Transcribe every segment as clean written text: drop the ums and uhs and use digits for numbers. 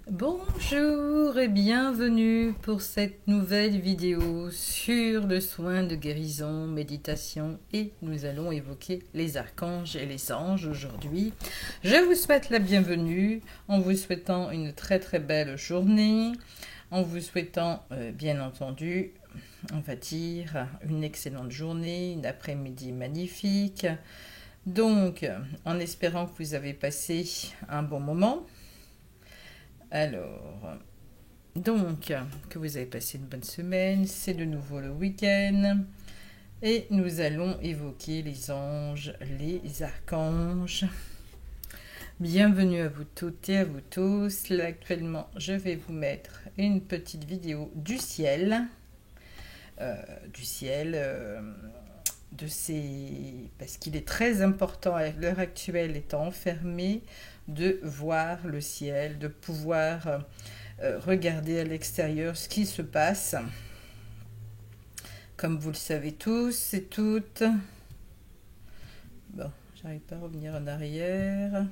Bonjour et bienvenue pour cette nouvelle vidéo sur le soin de guérison, méditation et nous allons évoquer les archanges et les anges aujourd'hui. Je vous souhaite la bienvenue en vous souhaitant une très très belle journée, en vous souhaitant bien entendu, on va dire, une excellente journée, une après-midi magnifique. Donc, en espérant que vous avez passé un bon moment. Alors, donc, que vous avez passé une bonne semaine, c'est de nouveau le week-end et nous allons évoquer les anges, les archanges. Bienvenue à vous toutes et à vous tous. Là, actuellement, je vais vous mettre une petite vidéo du ciel, parce qu'il est très important à l'heure actuelle, étant enfermé, de voir le ciel, de pouvoir regarder à l'extérieur ce qui se passe. Comme vous le savez tous et toutes. Bon, j'arrive pas à revenir en arrière.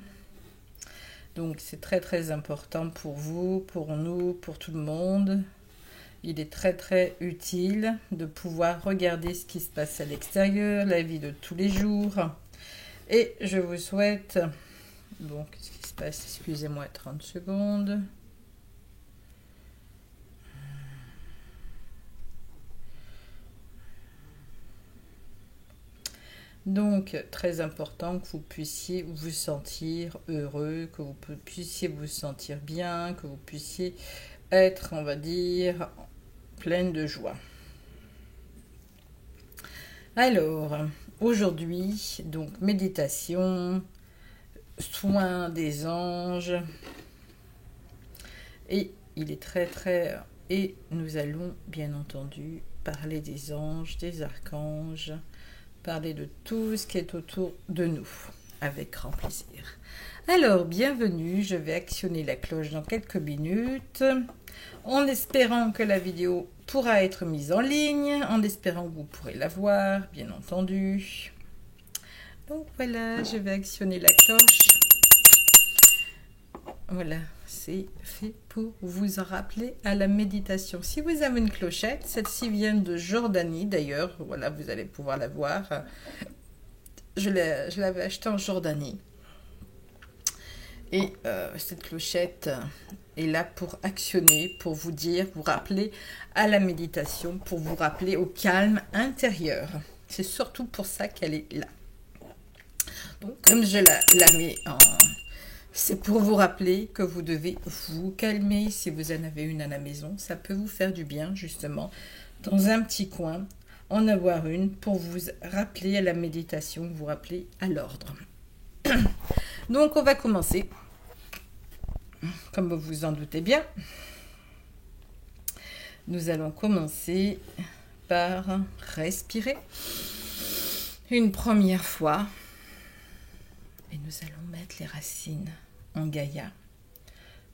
Donc c'est très très important pour vous, pour nous, pour tout le monde. Il est très très utile de pouvoir regarder ce qui se passe à l'extérieur, la vie de tous les jours. Et je vous souhaite... Bon, qu'est-ce qui se passe? Excusez-moi 30 secondes. Donc, très important que vous puissiez vous sentir heureux, que vous puissiez vous sentir bien, que vous puissiez être, on va dire, pleine de joie. Alors, aujourd'hui, donc méditation, soin des anges, et il est très très... Et nous allons bien entendu parler des anges, des archanges, parler de tout ce qui est autour de nous, avec grand plaisir. Alors, bienvenue, je vais actionner la cloche dans quelques minutes, en espérant que la vidéo pourra être mise en ligne, en espérant que vous pourrez la voir, bien entendu. Donc voilà, je vais actionner la cloche. Voilà, c'est fait pour vous en rappeler à la méditation. Si vous avez une clochette, celle-ci vient de Jordanie d'ailleurs, voilà, vous allez pouvoir la voir. Je l'avais achetée en Jordanie. Et cette clochette est là pour actionner, pour vous dire, vous rappeler à la méditation, pour vous rappeler au calme intérieur. C'est surtout pour ça qu'elle est là. Donc, comme je la mets en... C'est pour vous rappeler que vous devez vous calmer. Si vous en avez une à la maison, ça peut vous faire du bien, justement, dans un petit coin, en avoir une pour vous rappeler à la méditation, vous rappeler à l'ordre. Donc, on va commencer. Comme vous vous en doutez bien, nous allons commencer par respirer une première fois. Et nous allons mettre les racines en Gaïa.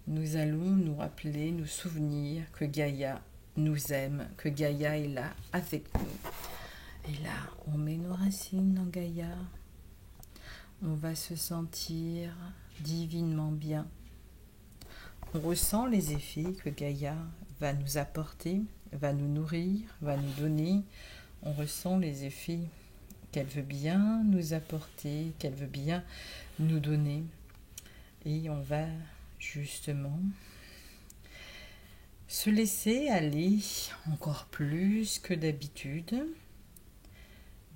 Nous allons nous rappeler, nous souvenir que Gaïa nous aime, que Gaïa est là avec nous. Et là, on met nos racines en Gaïa. On va se sentir divinement bien. On ressent les effets que Gaïa va nous apporter, va nous nourrir, va nous donner. On ressent les effets qu'elle veut bien nous apporter, qu'elle veut bien nous donner. Et on va justement se laisser aller encore plus que d'habitude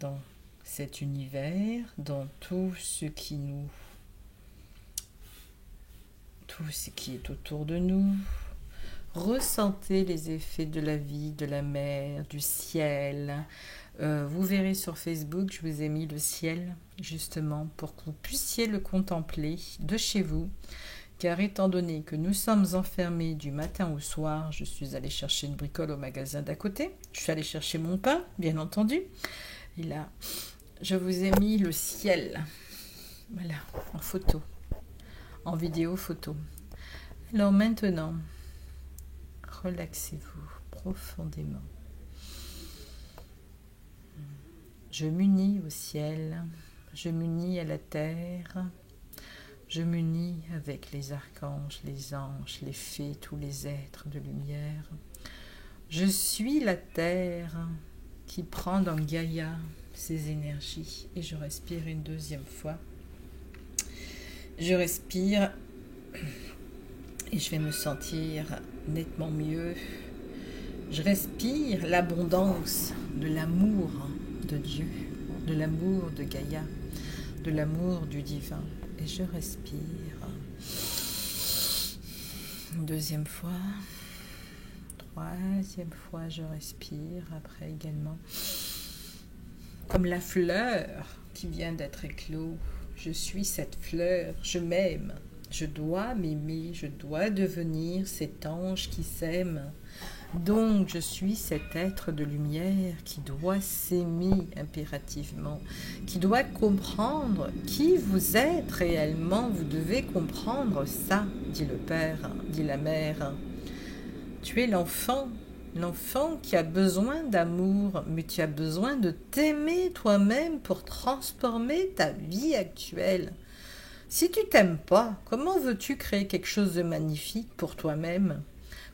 dans cet univers, dans tout ce qui est autour de nous. Ressentez les effets de la vie, de la mer, du ciel. Vous verrez sur Facebook, je vous ai mis le ciel, justement, pour que vous puissiez le contempler de chez vous. Car étant donné que nous sommes enfermés du matin au soir, je suis allée chercher une bricole au magasin d'à côté. Je suis allée chercher mon pain, bien entendu. Et là, je vous ai mis le ciel. Voilà, en photo, en vidéo photo. Alors maintenant, relaxez-vous profondément. Je m'unis au ciel, je m'unis à la terre, Je m'unis avec les archanges, les anges, les fées, tous les êtres de lumière. Je suis la terre qui prend dans Gaïa ses énergies. Et je respire une deuxième fois. Je respire et je vais me sentir nettement mieux. Je respire l'abondance de l'amour de Dieu, de l'amour de Gaïa, de l'amour du divin. Et je respire une deuxième fois, troisième fois, je respire après également. Comme la fleur qui vient d'être éclose, je suis cette fleur, je m'aime, je dois m'aimer, je dois devenir cet ange qui s'aime. Donc, je suis cet être de lumière qui doit s'aimer impérativement, qui doit comprendre qui vous êtes réellement. Vous devez comprendre ça, dit le Père, dit la Mère. Tu es l'enfant qui a besoin d'amour, mais tu as besoin de t'aimer toi-même pour transformer ta vie actuelle. Si tu t'aimes pas, comment veux-tu créer quelque chose de magnifique pour toi-même ?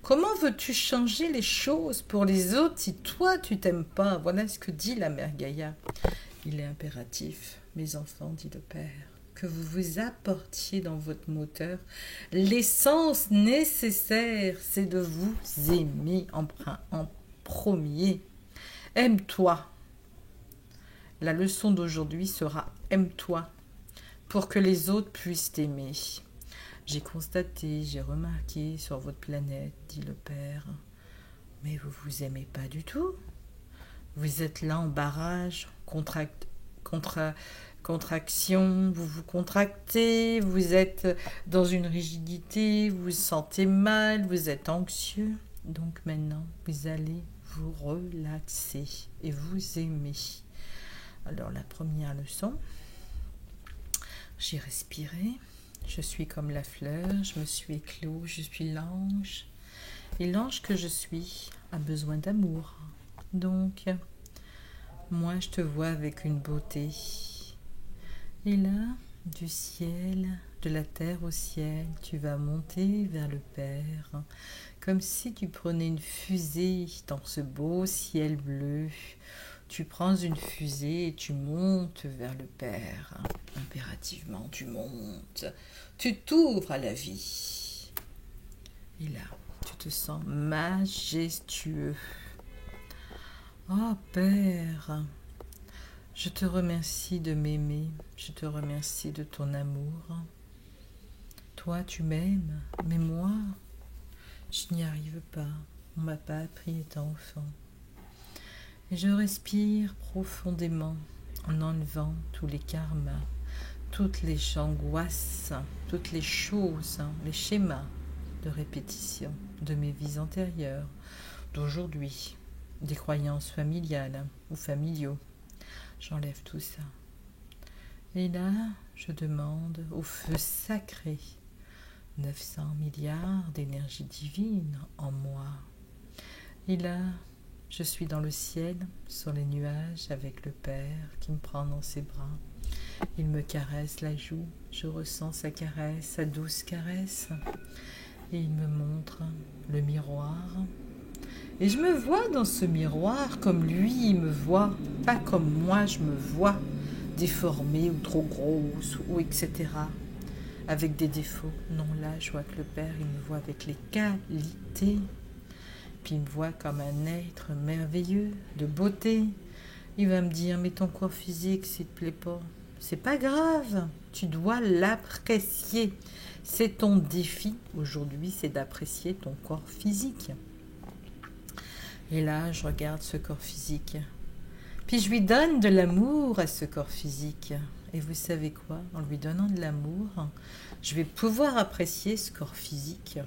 Comment veux-tu changer les choses pour les autres si toi tu t'aimes pas? Voilà ce que dit la mère Gaïa. Il est impératif, mes enfants, dit le Père, que vous vous apportiez dans votre moteur l'essence nécessaire, c'est de vous aimer en premier. Aime-toi. La leçon d'aujourd'hui sera aime-toi pour que les autres puissent t'aimer. J'ai constaté, j'ai remarqué sur votre planète, dit le Père, mais vous vous aimez pas du tout. Vous êtes là en barrage, contraction, vous vous contractez, vous êtes dans une rigidité, vous vous sentez mal, vous êtes anxieux. Donc maintenant, vous allez vous relaxer et vous aimer. Alors la première leçon, j'ai respiré. Je suis comme la fleur, je me suis éclos, je suis l'ange. Et l'ange que je suis a besoin d'amour. Donc, moi, je te vois avec une beauté. Et là, du ciel, de la terre au ciel, tu vas monter vers le Père, comme si tu prenais une fusée dans ce beau ciel bleu. Tu prends une fusée et tu montes vers le Père. Impérativement, tu montes. Tu t'ouvres à la vie. Et là, tu te sens majestueux. Oh Père, je te remercie de m'aimer. Je te remercie de ton amour. Toi, tu m'aimes, mais moi, je n'y arrive pas. On ne m'a pas appris étant enfant. Et je respire profondément en enlevant tous les karmas, toutes les angoisses, toutes les choses, les schémas de répétition de mes vies antérieures, d'aujourd'hui, des croyances familiales ou familiaux. J'enlève tout ça. Et là, je demande au feu sacré 900 milliards d'énergie divine en moi. Et là, je suis dans le ciel, sur les nuages, avec le Père qui me prend dans ses bras. Il me caresse la joue, je ressens sa caresse, sa douce caresse. Et il me montre le miroir. Et je me vois dans ce miroir comme lui il me voit, pas comme moi je me vois, déformée ou trop grosse, ou etc. Avec des défauts. Non, là, je vois que le Père, il me voit avec les qualités. Puis il me voit comme un être merveilleux, de beauté. Il va me dire, mais ton corps physique, s'il te plaît pas, c'est pas grave, tu dois l'apprécier. C'est ton défi aujourd'hui, c'est d'apprécier ton corps physique. Et là, je regarde ce corps physique. Puis je lui donne de l'amour à ce corps physique. Et vous savez quoi? En lui donnant de l'amour, je vais pouvoir apprécier ce corps physique.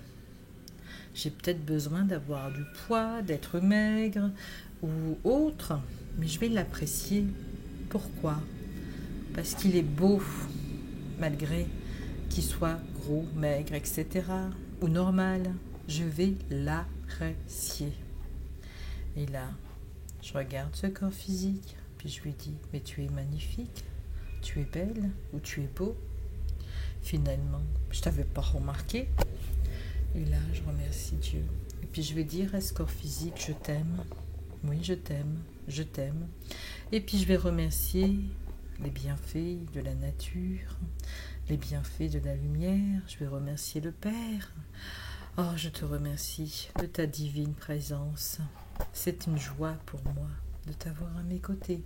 J'ai peut-être besoin d'avoir du poids, d'être maigre ou autre, mais je vais l'apprécier. Pourquoi? Parce qu'il est beau, malgré qu'il soit gros, maigre, etc. ou normal. Je vais l'apprécier. Et là, je regarde ce corps physique, puis je lui dis, mais tu es magnifique, tu es belle ou tu es beau. finalement. Je t'avais pas remarqué. Et là, je remercie Dieu. Et puis je vais dire à ce corps physique, je t'aime. Oui, je t'aime, je t'aime. Et puis je vais remercier les bienfaits de la nature, les bienfaits de la lumière. Je vais remercier le Père. Oh, je te remercie de ta divine présence. C'est une joie pour moi de t'avoir à mes côtés.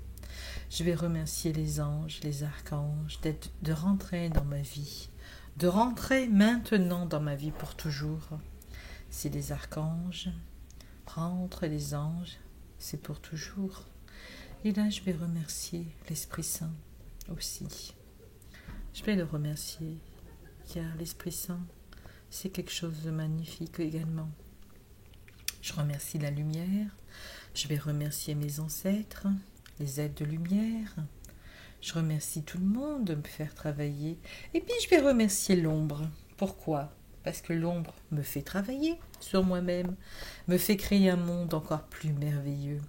Je vais remercier les anges, les archanges, de rentrer dans ma vie, de rentrer maintenant dans ma vie pour toujours. Si les archanges rentrent et les anges, c'est pour toujours. Et là, je vais remercier l'Esprit Saint aussi. Je vais le remercier, car l'Esprit Saint, c'est quelque chose de magnifique également. Je remercie la lumière, je vais remercier mes ancêtres, les êtres de lumière. Je remercie tout le monde de me faire travailler. Et puis je vais remercier l'ombre. Pourquoi ? Parce que l'ombre me fait travailler sur moi-même, me fait créer un monde encore plus merveilleux.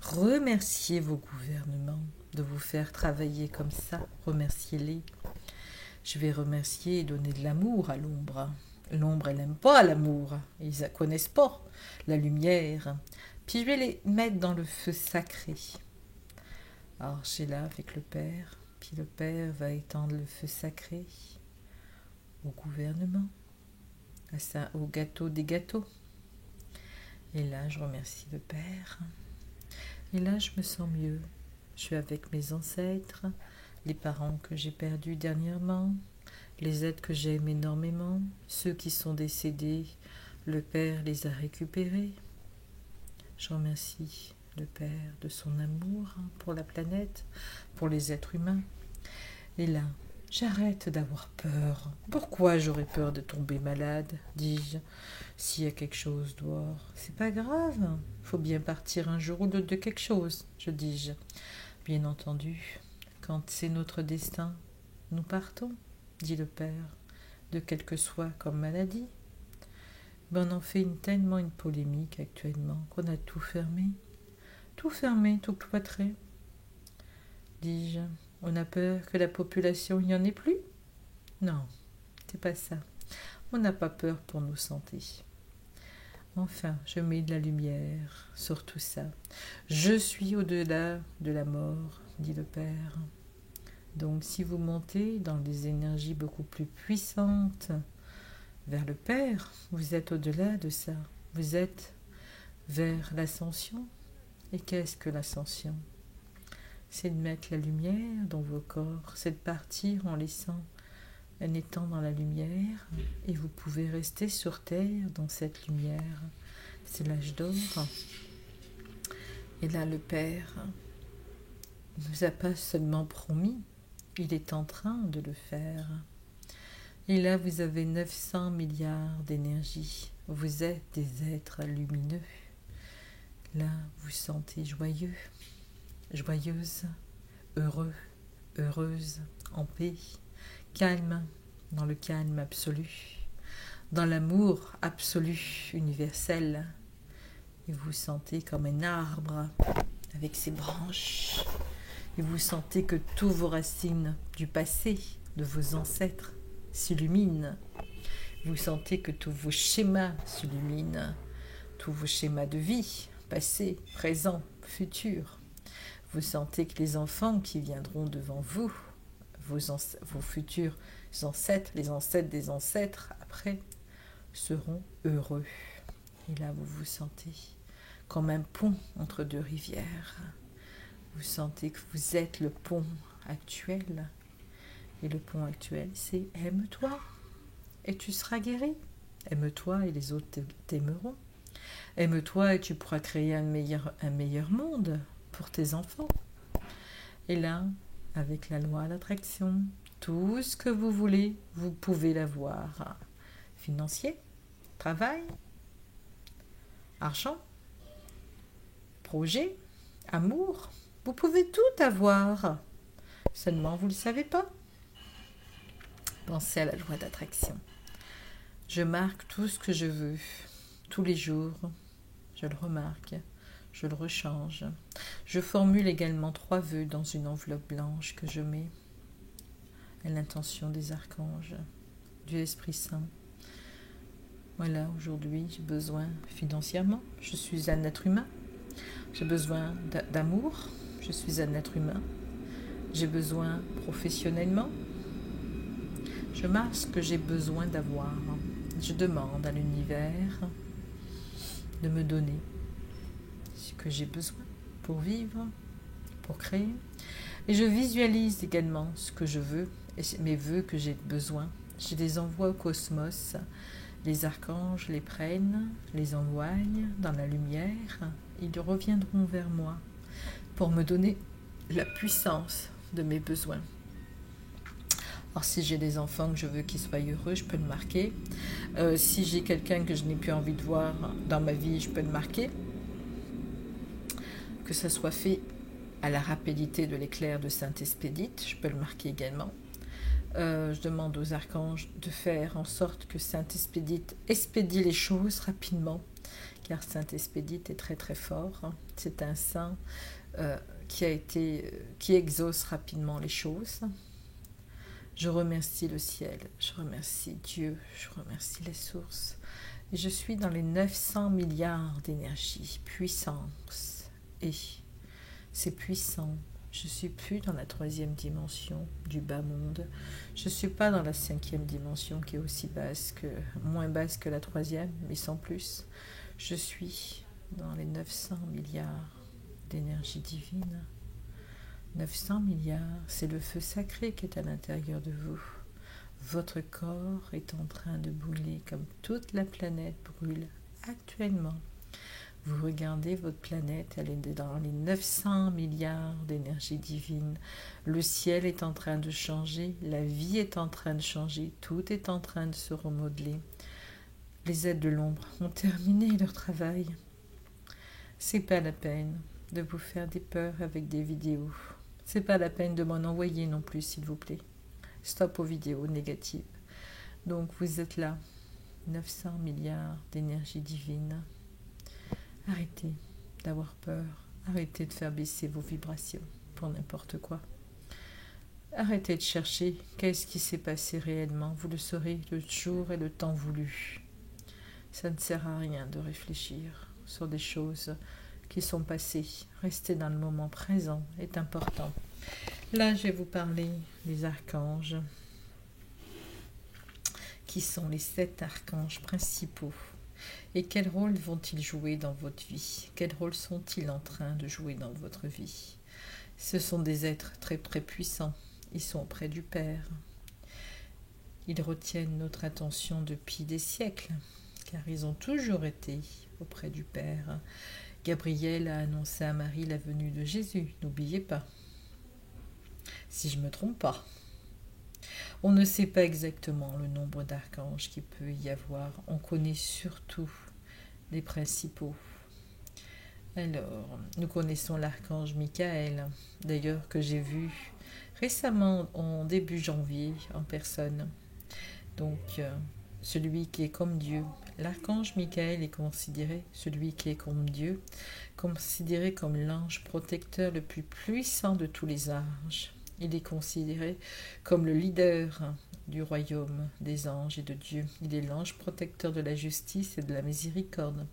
Remerciez vos gouvernements de vous faire travailler comme ça. Remerciez-les. Je vais remercier et donner de l'amour à l'ombre. L'ombre, elle n'aime pas l'amour. Ils ne connaissent pas la lumière. Puis je vais les mettre dans le feu sacré. Alors, je suis là avec le Père. Puis le Père va étendre le feu sacré au gouvernement, au gâteau des gâteaux. Et là, je remercie le Père. Et là, je me sens mieux. Je suis avec mes ancêtres, les parents que j'ai perdus dernièrement, les êtres que j'aime énormément, ceux qui sont décédés, le Père les a récupérés. Je remercie le Père de son amour pour la planète, pour les êtres humains. Et là, j'arrête d'avoir peur. Pourquoi j'aurais peur de tomber malade, dis-je, s'il y a quelque chose dehors? C'est pas grave, faut bien partir un jour ou l'autre de quelque chose, je dis-je. Bien entendu, quand c'est notre destin, nous partons, dit le Père, de quelle que soit comme maladie. Ben, on en fait tellement une polémique actuellement qu'on a tout fermé, tout cloîtré. Dis-je, on a peur que la population n'y en ait plus? Non, c'est pas ça. On n'a pas peur pour nos santé. Enfin, je mets de la lumière sur tout ça. Je suis au-delà de la mort, dit le Père. Donc, si vous montez dans des énergies beaucoup plus puissantes vers le Père, vous êtes au-delà de ça. Vous êtes vers l'ascension. Et qu'est-ce que l'ascension? C'est de mettre la lumière dans vos corps, c'est de partir en étant dans la lumière, et vous pouvez rester sur terre dans cette lumière. C'est l'âge d'or. Et là, le Père ne nous a pas seulement promis, il est en train de le faire. Et là, vous avez 900 milliards d'énergie. Vous êtes des êtres lumineux. Là, vous sentez joyeux, joyeuse, heureux, heureuse, en paix, calme, dans le calme absolu, dans l'amour absolu, universel. Et vous sentez comme un arbre avec ses branches. Et vous sentez que tous vos racines du passé, de vos ancêtres, s'illuminent. Vous sentez que tous vos schémas s'illuminent, tous vos schémas de vie, passé, présent, futur. Vous sentez que les enfants qui viendront devant vous, vos futurs ancêtres, les ancêtres des ancêtres, après, seront heureux. Et là, vous vous sentez comme un pont entre deux rivières. Vous sentez que vous êtes le pont actuel. Et le pont actuel, c'est « aime-toi et tu seras guéri ». Aime-toi et les autres t'aimeront. Aime-toi et tu pourras créer un meilleur monde pour tes enfants. Et là, avec la loi d'attraction, tout ce que vous voulez, vous pouvez l'avoir. Financier, travail, argent, projet, amour, vous pouvez tout avoir. Seulement, vous ne le savez pas. Pensez à la loi d'attraction. Je marque tout ce que je veux, tous les jours. Je le remarque, je le rechange. Je formule également 3 vœux dans une enveloppe blanche que je mets. à l'intention des archanges, du Esprit Saint. Voilà, aujourd'hui, j'ai besoin financièrement. Je suis un être humain. J'ai besoin d'amour. Je suis un être humain. J'ai besoin professionnellement. Je marque ce que j'ai besoin d'avoir. Je demande à l'univers de me donner ce que j'ai besoin pour vivre, pour créer. Et je visualise également ce que je veux et mes vœux que j'ai besoin. Je les envoie au cosmos. Les archanges les prennent, les envoient dans la lumière. Ils reviendront vers moi pour me donner la puissance de mes besoins. Alors si j'ai des enfants que je veux qu'ils soient heureux, je peux le marquer. Si j'ai quelqu'un que je n'ai plus envie de voir dans ma vie, je peux le marquer. Que ça soit fait à la rapidité de l'éclair de Saint-Expédite, je peux le marquer également. Je demande aux archanges de faire en sorte que Saint-Expédite expédie les choses rapidement, car Saint-Expédite est très très fort. C'est un saint qui exauce rapidement les choses. Je remercie le ciel, je remercie Dieu, je remercie les sources. Et je suis dans les 900 milliards d'énergie, puissance. Et c'est puissant. Je ne suis plus dans la 3e dimension du bas monde. Je ne suis pas dans la 5e dimension qui est aussi moins basse que la 3e, mais sans plus. Je suis dans les 900 milliards d'énergie divine. 900 milliards, c'est le feu sacré qui est à l'intérieur de vous. Votre corps est en train de brûler comme toute la planète brûle actuellement. Vous regardez votre planète, elle est dans les 900 milliards d'énergie divine. Le ciel est en train de changer, la vie est en train de changer, tout est en train de se remodeler. Les êtres de l'ombre ont terminé leur travail. C'est pas la peine de vous faire des peurs avec des vidéos. C'est pas la peine de m'en envoyer non plus, s'il vous plaît. Stop aux vidéos négatives. Donc vous êtes là, 900 milliards d'énergie divine. Arrêtez d'avoir peur. Arrêtez de faire baisser vos vibrations pour n'importe quoi. Arrêtez de chercher qu'est-ce qui s'est passé réellement. Vous le saurez le jour et le temps voulu. Ça ne sert à rien de réfléchir sur des choses qui sont passées. Rester dans le moment présent est important. Là, je vais vous parler des archanges, qui sont les 7 archanges principaux. Et quel rôle vont-ils jouer dans votre vie? Quel rôle sont-ils en train de jouer dans votre vie? Ce sont des êtres très très puissants. Ils sont auprès du Père. Ils retiennent notre attention depuis des siècles, car ils ont toujours été auprès du Père. Gabriel a annoncé à Marie la venue de Jésus, n'oubliez pas. Si je ne me trompe pas. On ne sait pas exactement le nombre d'archanges qu'il peut y avoir. On connaît surtout les principaux. Alors, nous connaissons l'archange Michael, d'ailleurs que j'ai vu récemment en début janvier en personne. Donc, celui qui est comme Dieu. L'archange Michael est considéré, celui qui est comme Dieu, considéré comme l'ange protecteur le plus puissant de tous les anges. Il est considéré comme le leader du royaume des anges et de Dieu. Il est l'ange protecteur de la justice et de la miséricorde.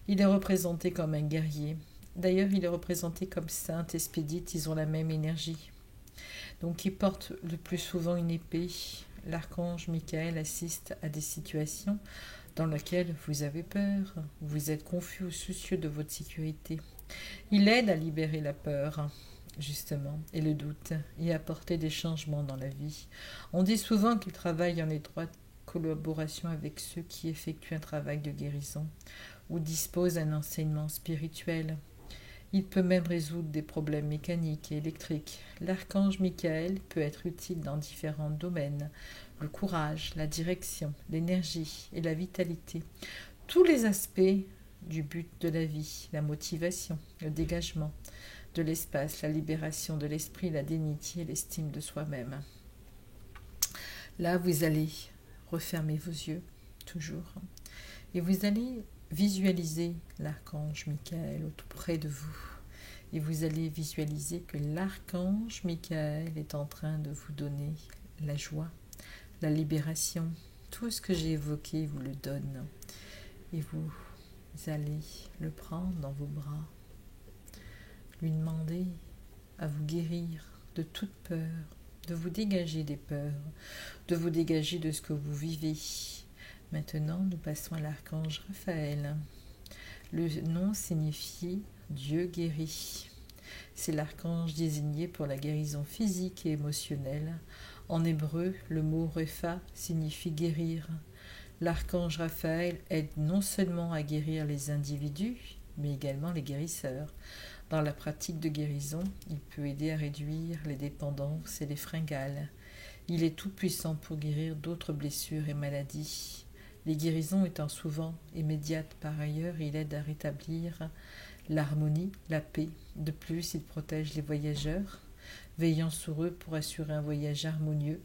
Il est représenté comme un guerrier. D'ailleurs, il est représenté comme Saint-Expédite. Ils ont la même énergie. Donc, il porte le plus souvent une épée. L'archange Michael assiste à des situations dans lesquelles vous avez peur, vous êtes confus ou soucieux de votre sécurité. Il aide à libérer la peur, justement, et le doute, et à apporter des changements dans la vie. On dit souvent qu'il travaille en étroite collaboration avec ceux qui effectuent un travail de guérison ou disposent d'un enseignement spirituel. Il peut même résoudre des problèmes mécaniques et électriques. L'archange Michael peut être utile dans différents domaines. Le courage, la direction, l'énergie et la vitalité. Tous les aspects du but de la vie, la motivation, le dégagement de l'espace, la libération de l'esprit, la dignité et l'estime de soi-même. Là, vous allez refermer vos yeux, toujours, et vous allez visualiser l'archange Michael tout près de vous. Et vous allez visualiser que l'archange Michael est en train de vous donner la joie, la libération. Tout ce que j'ai évoqué vous le donne. Et vous allez le prendre dans vos bras, lui demander à vous guérir de toute peur, de vous dégager des peurs, de vous dégager de ce que vous vivez. Maintenant, nous passons à l'archange Raphaël. Le nom signifie Dieu guérit. C'est l'archange désigné pour la guérison physique et émotionnelle. En hébreu, le mot Repha signifie guérir. L'archange Raphaël aide non seulement à guérir les individus, mais également les guérisseurs. Dans la pratique de guérison, il peut aider à réduire les dépendances et les fringales. Il est tout-puissant pour guérir d'autres blessures et maladies. Les guérisons étant souvent immédiates par ailleurs, il aide à rétablir l'harmonie, la paix. De plus, il protège les voyageurs, veillant sur eux pour assurer un voyage harmonieux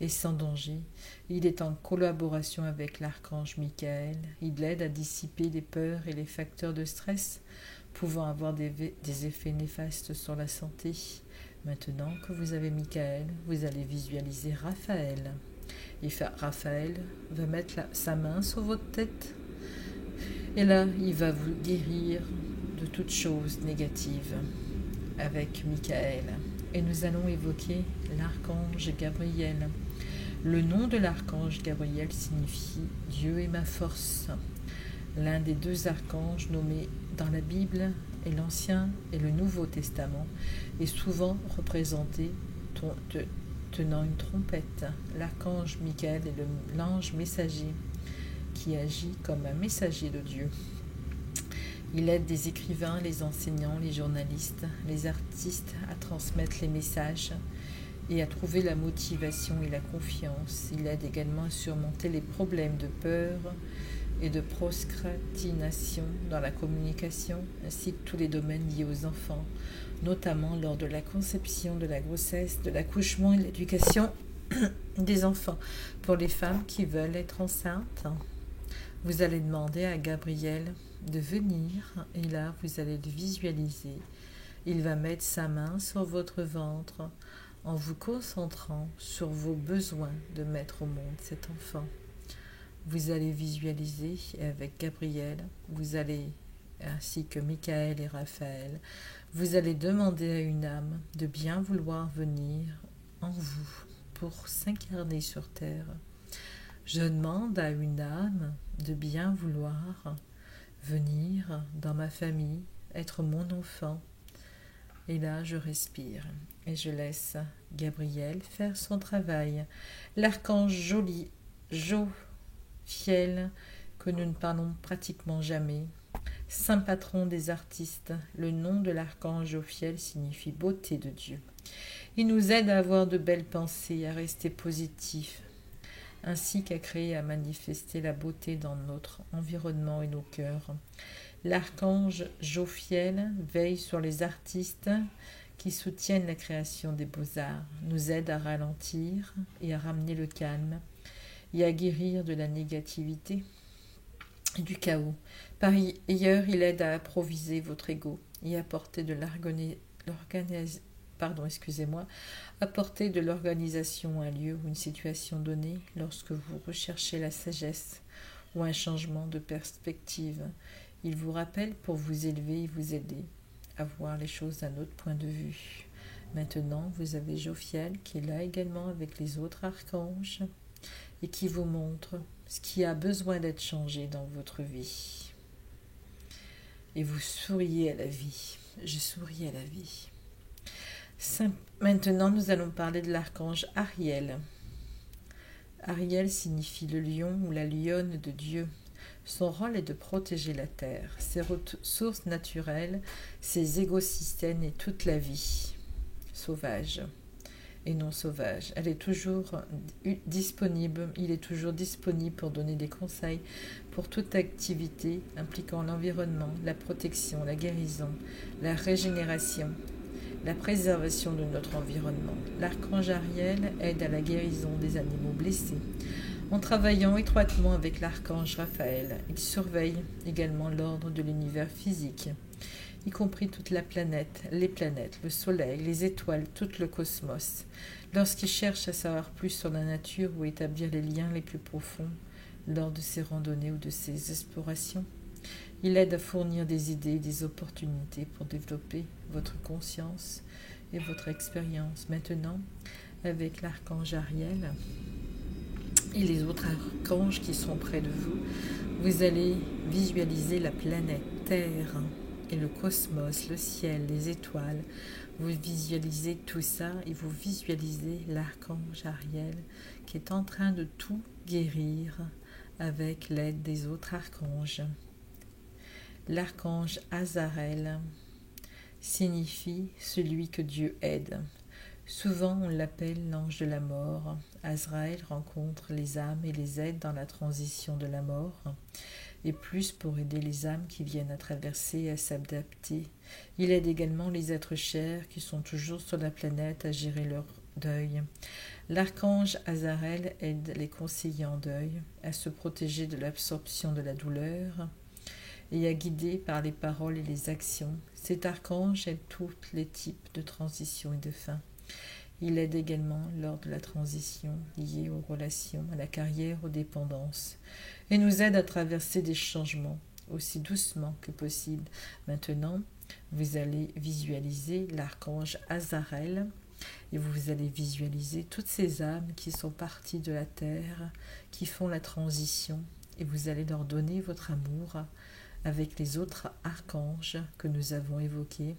et sans danger. Il est en collaboration avec l'archange Michael. Il l'aide à dissiper les peurs et les facteurs de stress pouvant avoir des effets néfastes sur la santé. Maintenant que vous avez Michael, vous allez visualiser Raphaël. Et Raphaël va mettre sa main sur votre tête. Et là, il va vous guérir de toutes choses négatives avec Michael. Et nous allons évoquer l'archange Gabriel. Le nom de l'archange Gabriel signifie « Dieu est ma force ». L'un des deux archanges nommés dans la Bible et l'Ancien et le Nouveau Testament est souvent représenté tenant une trompette. L'archange Michael est l'ange messager qui agit comme un messager de Dieu. Il aide les écrivains, les enseignants, les journalistes, les artistes à transmettre les messages et à trouver la motivation et la confiance. Il aide également à surmonter les problèmes de peur et de procrastination dans la communication, ainsi que tous les domaines liés aux enfants, notamment lors de la conception, de la grossesse, de l'accouchement et de l'éducation des enfants. Pour les femmes qui veulent être enceintes, vous allez demander à Gabriel de venir et là vous allez le visualiser. Il va mettre sa main sur votre ventre en vous concentrant sur vos besoins de mettre au monde cet enfant. Vous allez visualiser et avec Gabriel, vous allez, ainsi que Michael et Raphaël, vous allez demander à une âme de bien vouloir venir en vous pour s'incarner sur terre. Je demande à une âme de bien vouloir venir dans ma famille, être mon enfant. Et là, je respire et je laisse Gabriel faire son travail. L'archange Jophiel, que nous ne parlons pratiquement jamais, saint patron des artistes. Le nom de l'archange Jophiel signifie beauté de Dieu. Il nous aide à avoir de belles pensées, à rester positifs, ainsi qu'à créer et à manifester la beauté dans notre environnement et nos cœurs. L'archange Jophiel veille sur les artistes qui soutiennent la création des beaux-arts, nous aide à ralentir et à ramener le calme et à guérir de la négativité et du chaos. Par ailleurs, il aide à approvisionner votre ego et à apporter de l'organisation à un lieu ou une situation donnée lorsque vous recherchez la sagesse ou un changement de perspective. Il vous rappelle pour vous élever et vous aider à voir les choses d'un autre point de vue. Maintenant, vous avez Jophiel qui est là également avec les autres archanges et qui vous montre ce qui a besoin d'être changé dans votre vie. Et vous souriez à la vie. Je souris à la vie. Maintenant, nous allons parler de l'archange Ariel. Ariel signifie le lion ou la lionne de Dieu. Son rôle est de protéger la terre, ses ressources naturelles, ses écosystèmes et toute la vie sauvage et non sauvage. Elle est toujours disponible, il est toujours disponible pour donner des conseils pour toute activité impliquant l'environnement, la protection, la guérison, la régénération, la préservation de notre environnement. L'archange Ariel aide à la guérison des animaux blessés. En travaillant étroitement avec l'archange Raphaël, il surveille également l'ordre de l'univers physique. y compris toute la planète, les planètes, le soleil, les étoiles, tout le cosmos. Lorsqu'il cherche à savoir plus sur la nature ou établir les liens les plus profonds lors de ses randonnées ou de ses explorations, il aide à fournir des idées, des opportunités pour développer votre conscience et votre expérience. Maintenant, avec l'archange Ariel et les autres archanges qui sont près de vous, vous allez visualiser la planète Terre et le cosmos, le ciel, les étoiles. Vous visualisez tout ça et vous visualisez l'archange Ariel qui est en train de tout guérir avec l'aide des autres archanges. L'archange Azarel signifie celui que Dieu aide. Souvent on l'appelle l'ange de la mort. Azraël rencontre les âmes et les aide dans la transition de la mort, et plus pour aider les âmes qui viennent à traverser et à s'adapter. Il aide également les êtres chers qui sont toujours sur la planète à gérer leur deuil. L'archange Azarel aide les conseillers en deuil à se protéger de l'absorption de la douleur et à guider par les paroles et les actions. Cet archange aide tous les types de transition et de fin. Il aide également lors de la transition liée aux relations, à la carrière, aux dépendances, et nous aide à traverser des changements aussi doucement que possible. Maintenant, vous allez visualiser l'archange Azarel et vous allez visualiser toutes ces âmes qui sont parties de la terre, qui font la transition, et vous allez leur donner votre amour avec les autres archanges que nous avons évoqués.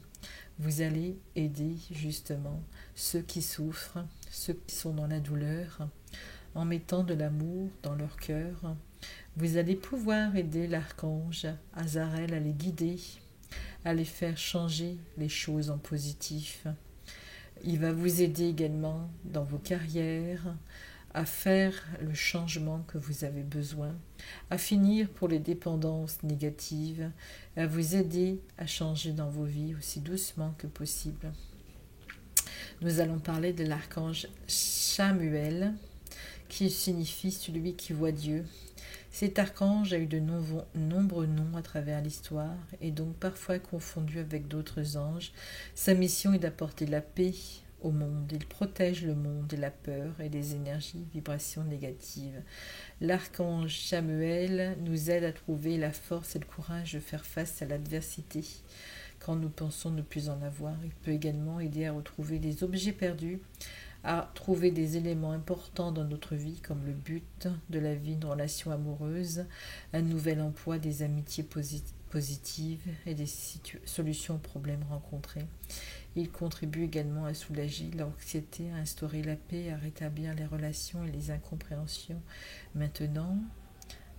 Vous allez aider justement ceux qui souffrent, ceux qui sont dans la douleur, en mettant de l'amour dans leur cœur. Vous allez pouvoir aider l'archange Azarel à les guider, à les faire changer les choses en positif. Il va vous aider également dans vos carrières, à faire le changement que vous avez besoin, à finir pour les dépendances négatives, à vous aider à changer dans vos vies aussi doucement que possible. Nous allons parler de l'archange Chamuel, qui signifie celui qui voit Dieu. Cet archange a eu de nombreux noms à travers l'histoire et donc parfois confondu avec d'autres anges. Sa mission est d'apporter la paix au monde. Il protège le monde de la peur et des énergies, vibrations négatives. L'archange Chamuel nous aide à trouver la force et le courage de faire face à l'adversité quand nous pensons ne plus en avoir. Il peut également aider à retrouver des objets perdus, à trouver des éléments importants dans notre vie comme le but de la vie, une relation amoureuse, un nouvel emploi, des amitiés positives et des solutions aux problèmes rencontrés. Il contribue également à soulager l'anxiété, à instaurer la paix, à rétablir les relations et les incompréhensions. Maintenant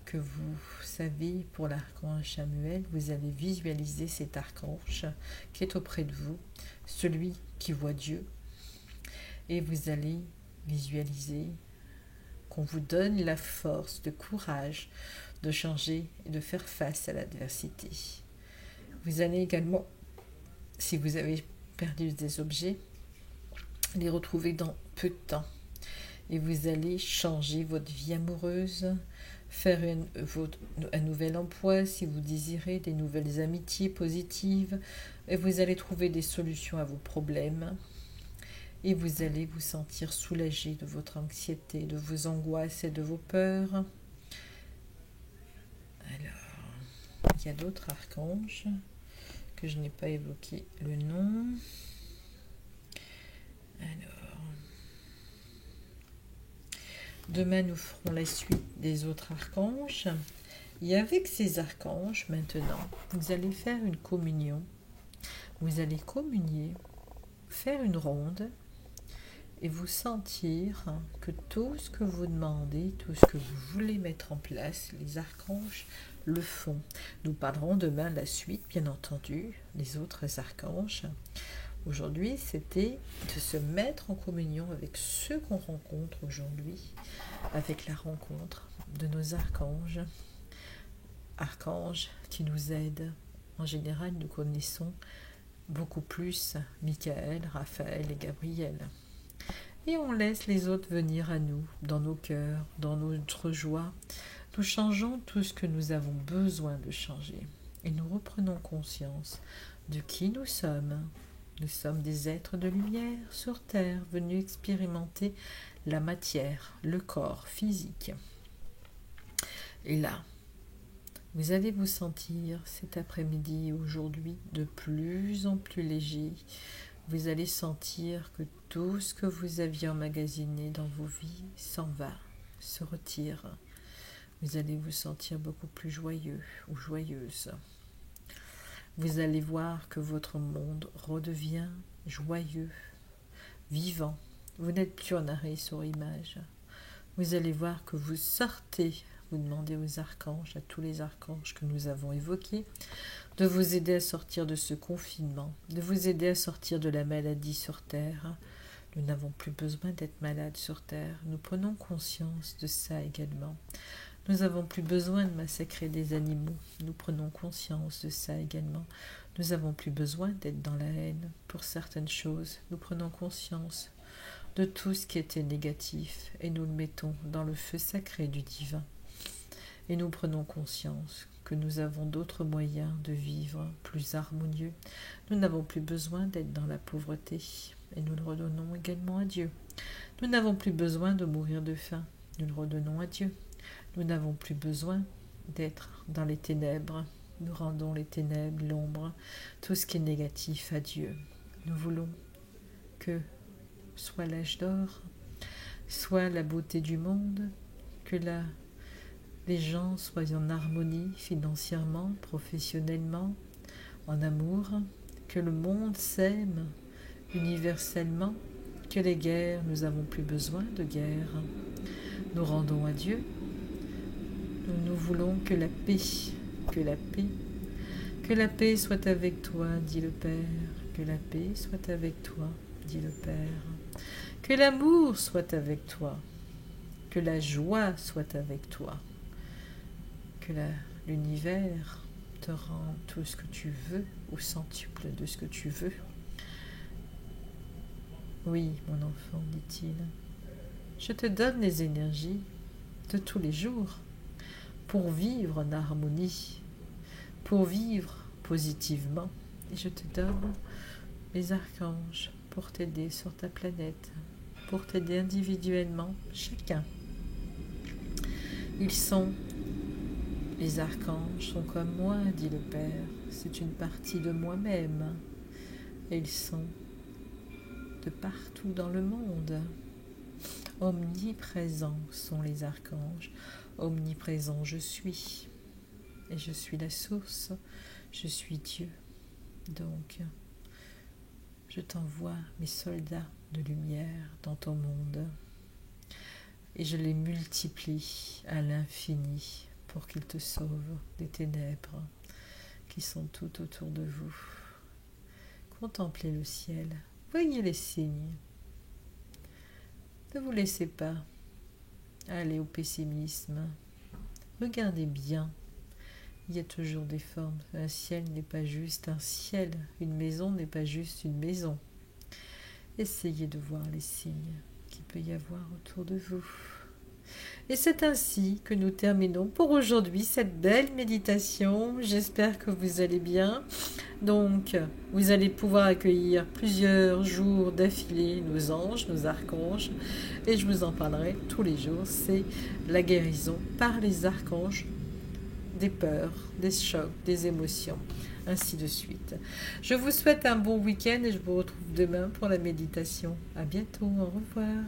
que vous savez pour l'archange Chamuel, vous allez visualiser cet archange qui est auprès de vous, celui qui voit Dieu, et vous allez visualiser qu'on vous donne la force, le courage de changer et de faire face à l'adversité. Vous allez également, si vous avez perdu des objets, les retrouver dans peu de temps. Et vous allez changer votre vie amoureuse, faire un nouvel emploi si vous désirez, des nouvelles amitiés positives, et vous allez trouver des solutions à vos problèmes. Et vous allez vous sentir soulagé de votre anxiété, de vos angoisses et de vos peurs. Alors, il y a d'autres archanges que je n'ai pas évoqué le nom. Alors, demain nous ferons la suite des autres archanges. Et avec ces archanges, maintenant, vous allez faire une communion. Vous allez communier, faire une ronde, et vous sentir que tout ce que vous demandez, tout ce que vous voulez mettre en place, les archanges le font. Nous parlerons demain de la suite, bien entendu, les autres archanges. Aujourd'hui, c'était de se mettre en communion avec ceux qu'on rencontre aujourd'hui, avec la rencontre de nos archanges qui nous aident. En général, nous connaissons beaucoup plus Michael, Raphaël et Gabriel. Et on laisse les autres venir à nous, dans nos cœurs, dans notre joie. Nous changeons tout ce que nous avons besoin de changer. Et nous reprenons conscience de qui nous sommes. Nous sommes des êtres de lumière sur Terre, venus expérimenter la matière, le corps physique. Et là, vous allez vous sentir cet après-midi, aujourd'hui, de plus en plus léger. Vous allez sentir que tout ce que vous aviez emmagasiné dans vos vies s'en va, se retire. Vous allez vous sentir beaucoup plus joyeux ou joyeuse. Vous allez voir que votre monde redevient joyeux, vivant. Vous n'êtes plus en arrêt sur image. Vous allez voir que vous sortez. Vous demandez aux archanges, à tous les archanges que nous avons évoqués, de vous aider à sortir de ce confinement, de vous aider à sortir de la maladie sur Terre. Nous n'avons plus besoin d'être malades sur Terre. Nous prenons conscience de ça également. Nous n'avons plus besoin de massacrer des animaux. Nous prenons conscience de ça également. Nous n'avons plus besoin d'être dans la haine pour certaines choses. Nous prenons conscience de tout ce qui était négatif et nous le mettons dans le feu sacré du divin. Et nous prenons conscience que nous avons d'autres moyens de vivre plus harmonieux. Nous n'avons plus besoin d'être dans la pauvreté et nous le redonnons également à Dieu. Nous n'avons plus besoin de mourir de faim. Nous le redonnons à Dieu. Nous n'avons plus besoin d'être dans les ténèbres. Nous rendons les ténèbres, l'ombre, tout ce qui est négatif à Dieu. Nous voulons que soit l'âge d'or, soit la beauté du monde, que les gens soient en harmonie financièrement, professionnellement, en amour, que le monde s'aime universellement, que les guerres, nous n'avons plus besoin de guerre. Nous rendons à Dieu. Nous voulons que la paix, que la paix soit avec toi, dit le Père, que la paix soit avec toi, dit le Père, que l'amour soit avec toi, que la joie soit avec toi, que l'univers te rende tout ce que tu veux, au centuple de ce que tu veux. Oui, mon enfant, dit-il, je te donne les énergies de tous les jours pour vivre en harmonie, pour vivre positivement. Et je te donne les archanges pour t'aider sur ta planète, pour t'aider individuellement, chacun. Les archanges sont comme moi, dit le Père, c'est une partie de moi-même. Et ils sont de partout dans le monde. Omniprésents sont les archanges, omniprésent je suis. Et je suis la source, je suis Dieu. Donc, je t'envoie mes soldats de lumière dans ton monde. Et je les multiplie à l'infini pour qu'ils te sauvent des ténèbres qui sont tout autour de vous. Contemplez le ciel, voyez les signes. Ne vous laissez pas aller au pessimisme. Regardez bien. Il y a toujours des formes. Un ciel n'est pas juste un ciel. Une maison n'est pas juste une maison. Essayez de voir les signes qu'il peut y avoir autour de vous. Et c'est ainsi que nous terminons pour aujourd'hui cette belle méditation. J'espère que vous allez bien. Donc, vous allez pouvoir accueillir plusieurs jours d'affilée nos anges, nos archanges. Et je vous en parlerai tous les jours. C'est la guérison par les archanges des peurs, des chocs, des émotions, ainsi de suite. Je vous souhaite un bon week-end et je vous retrouve demain pour la méditation. À bientôt, au revoir.